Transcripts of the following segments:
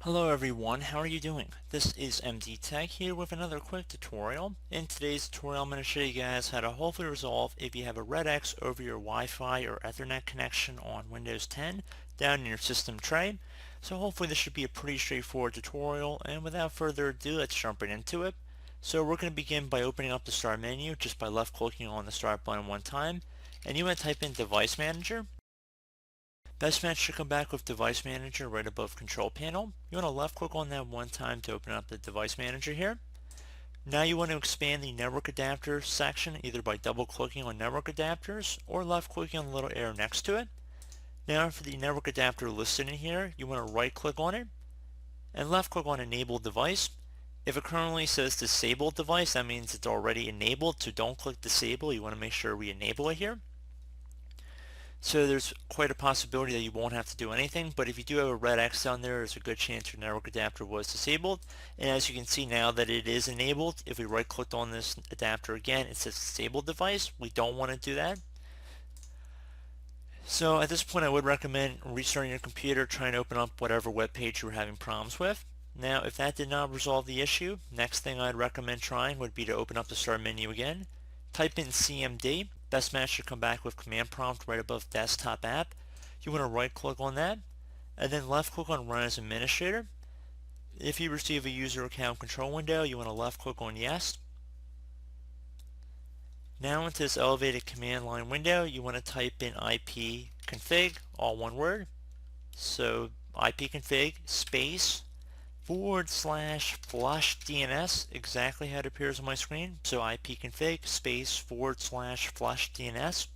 Hello everyone, how are you doing? This is MD Tech here with another quick tutorial. In today's tutorial I'm going to show you guys how to hopefully resolve if you have a red X over your Wi-Fi or Ethernet connection on Windows 10 down in your system tray. So hopefully this should be a pretty straightforward tutorial, and without further ado, let's jump right into it. So we're going to begin by opening up the Start menu just by left clicking on the Start button one time, and you want to type in Device Manager. Best match should come back with Device Manager right above Control Panel. You want to left click on that one time to open up the Device Manager here. Now you want to expand the Network Adapter section either by double clicking on Network Adapters or left clicking on the little arrow next to it. Now for the Network Adapter listed in here, you want to right click on it and left click on Enable Device. If it currently says Disabled Device, that means it's already enabled, so don't click Disable. You want to make sure we enable it here. So there's quite a possibility that you won't have to do anything, but if you do have a red X down there, there's a good chance your network adapter was disabled. And as you can see now that it is enabled, if we right click on this adapter again, it says disabled device. We don't want to do that. So at this point I would recommend restarting your computer, trying to open up whatever web page you were having problems with. Now if that did not resolve the issue, next thing I'd recommend trying would be to open up the Start menu again. Type in CMD. Best match should come back with command prompt right above desktop app. You want to right click on that and then left click on run as administrator. If you receive a user account control window, you want to left click on yes. Now into this elevated command line window, you want to type in ipconfig, all one word. So ipconfig space /flush DNS, exactly how it appears on my screen. So ipconfig space /flush DNS.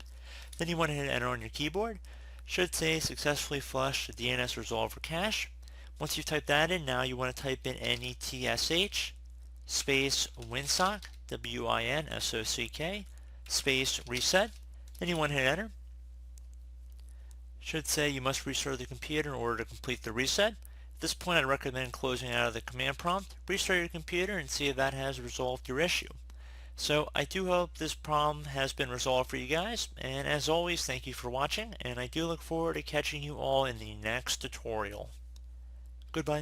Then you want to hit enter on your keyboard. Should say successfully flushed DNS resolver cache. Once you type that in, now you want to type in netsh space winsock, WINSOCK, space reset. Then you want to hit enter. Should say you must restart the computer in order to complete the reset. At this point I'd recommend closing out of the command prompt, restart your computer, and see if that has resolved your issue. So I do hope this problem has been resolved for you guys, and as always thank you for watching, and I do look forward to catching you all in the next tutorial. Goodbye.